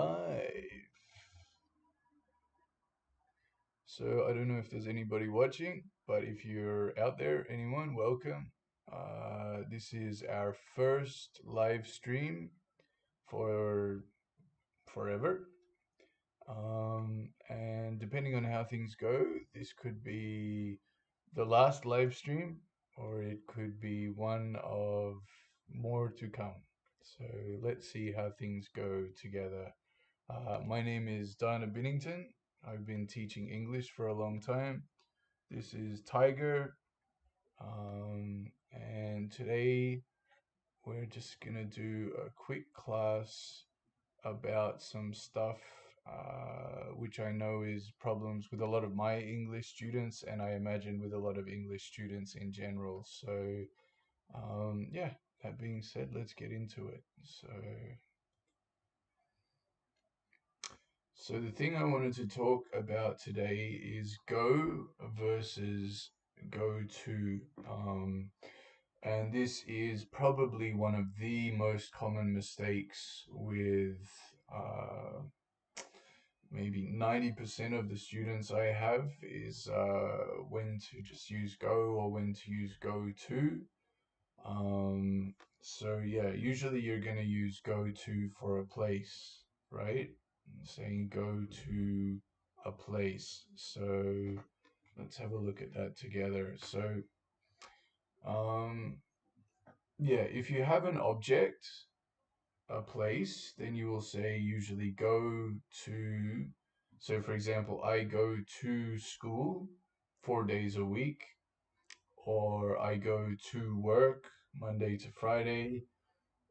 live. So I don't know if there's anybody watching, but if you're out there, anyone, welcome. This is our first live stream for forever. And depending on how things go, this could be the last live stream, or it could be one of more to come. So let's see how things go together. My name is Dana Binnington. I've been teaching English for a long time. This is Tiger, and today we're just gonna do a quick class about some stuff which I know is problems with a lot of my English students, and I imagine with a lot of English students in general. So, yeah, that being said, let's get into it. So the thing I wanted to talk about today is go versus go to. And this is probably one of the most common mistakes with maybe 90% of the students I have is when to just use go or when to use go to. So yeah, usually you're going to use go to for a place, right? Saying go to a place. So let's have a look at that together. So, um, yeah, if you have an object, a place, then you will say usually go to. So, for example, I go to school 4 days a week, or I go to work Monday to Friday,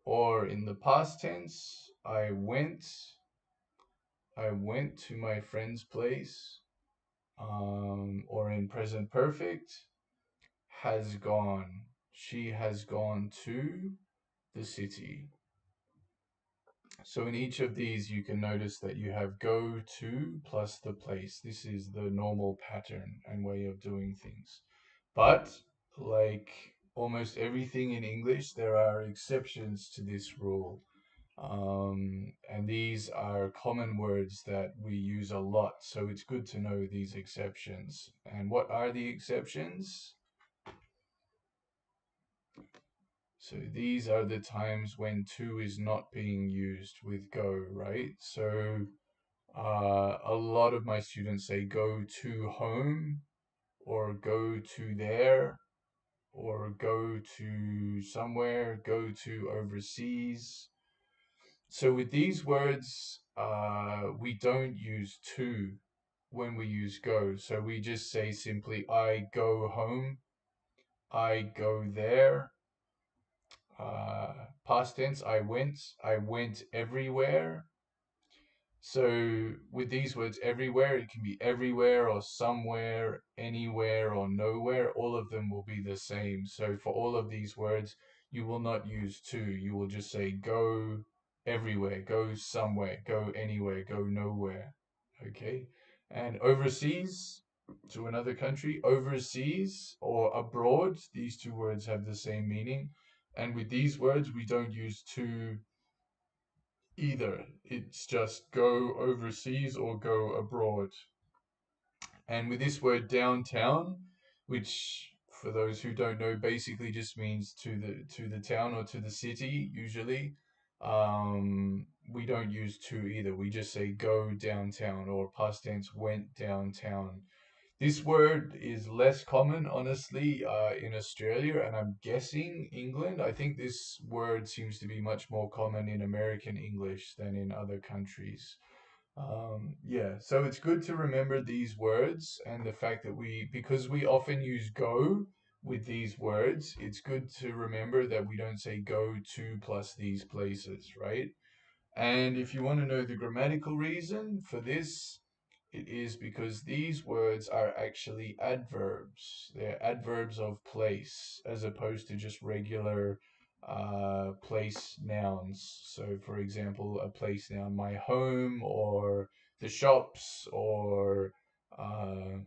or in the past tense, I went to my friend's place, or in present perfect, has gone. She has gone to the city. So in each of these, you can notice that you have go to plus the place. This is the normal pattern and way of doing things. But like almost everything in English, there are exceptions to this rule. And these are common words that we use a lot. So it's good to know these exceptions. And what are the exceptions? So these are the times when to is not being used with go, right? So a lot of my students say go to home, or go to there, or go to somewhere, go to overseas. So with these words, we don't use to when we use go. So we just say simply, I go home, I go there. Past tense, I went everywhere. So with these words everywhere, it can be everywhere or somewhere, anywhere or nowhere. All of them will be the same. So for all of these words, you will not use to. You will just say go everywhere, go somewhere, go anywhere, go nowhere. Okay? And overseas, to another country, overseas or abroad, these two words have the same meaning. And with these words, we don't use to either. It's just go overseas or go abroad. And with this word downtown, which for those who don't know basically just means to the town or to the city usually, we don't use to either. We just say go downtown, or past tense went downtown. This word is less common, honestly, in Australia, and I'm guessing England. I think this word seems to be much more common in American English than in other countries. Yeah, so it's good to remember these words and the fact that because we often use go with these words, it's good to remember that we don't say go to plus these places, right? And if you want to know the grammatical reason for this, it is because these words are actually adverbs. They're adverbs of place as opposed to just regular place nouns. So, for example, a place noun, my home, or the shops, or uh,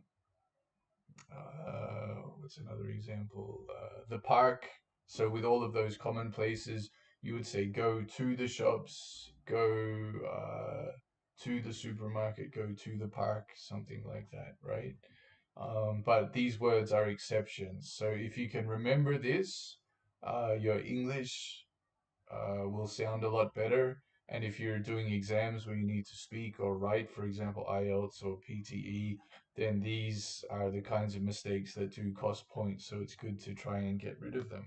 what's another example? The park. So, with all of those common places, you would say go to the shops, go to the supermarket, go to the park, something like that, right? But these words are exceptions. So if you can remember this, your English will sound a lot better. And if you're doing exams where you need to speak or write, for example, IELTS or PTE, then these are the kinds of mistakes that do cost points. So it's good to try and get rid of them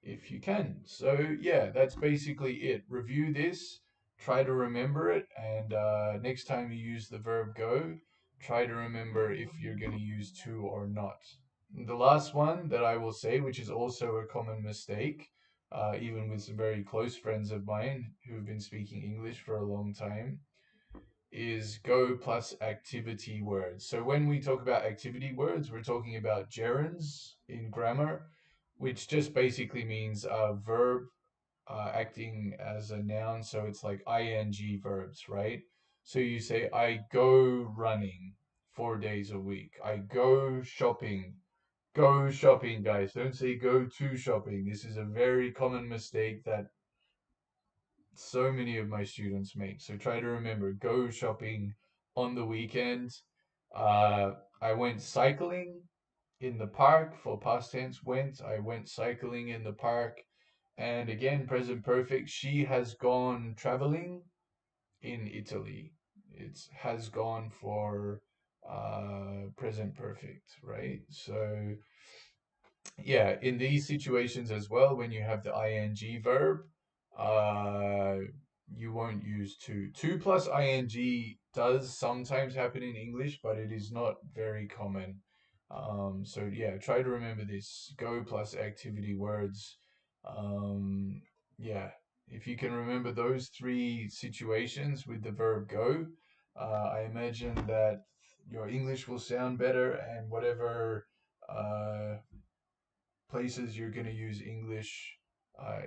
if you can. So yeah, that's basically it. Review this, try to remember it, and next time you use the verb go, try to remember if you're going to use to or not. The last one that I will say, which is also a common mistake, even with some very close friends of mine who've been speaking English for a long time, is go plus activity words. So when we talk about activity words, we're talking about gerunds in grammar, which just basically means a verb acting as a noun. So it's like ing verbs, right? So you say, I go running 4 days a week. I go shopping. Go shopping, guys. Don't say go to shopping. This is a very common mistake that so many of my students make. So try to remember, go shopping on the weekend. I went cycling in the park for past tense went. I went cycling in the park. And again, present perfect. She has gone traveling in Italy. It has gone for present perfect, right? So yeah, in these situations as well, when you have the ing verb, uh, you won't use to. To plus ing does sometimes happen in English, but it is not very common. So yeah, try to remember this. Go plus activity words. Um, yeah, if you can remember those three situations with the verb go, I imagine that your English will sound better, and whatever places you're going to use English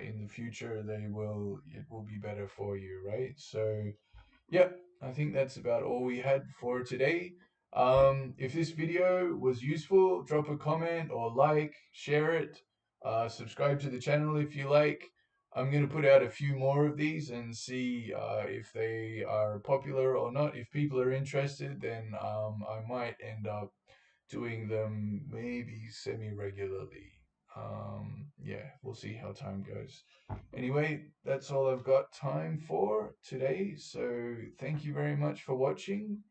in the future, it will be better for you, right? So, yeah, I think that's about all we had for today. If this video was useful, drop a comment or like, share it, subscribe to the channel if you like. I'm going to put out a few more of these and see if they are popular or not. If people are interested, then I might end up doing them maybe semi-regularly. Yeah, we'll see how time goes. Anyway, that's all I've got time for today. So thank you very much for watching,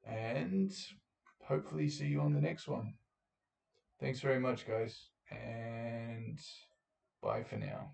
and hopefully see you on the next one. Thanks very much, guys, and bye for now.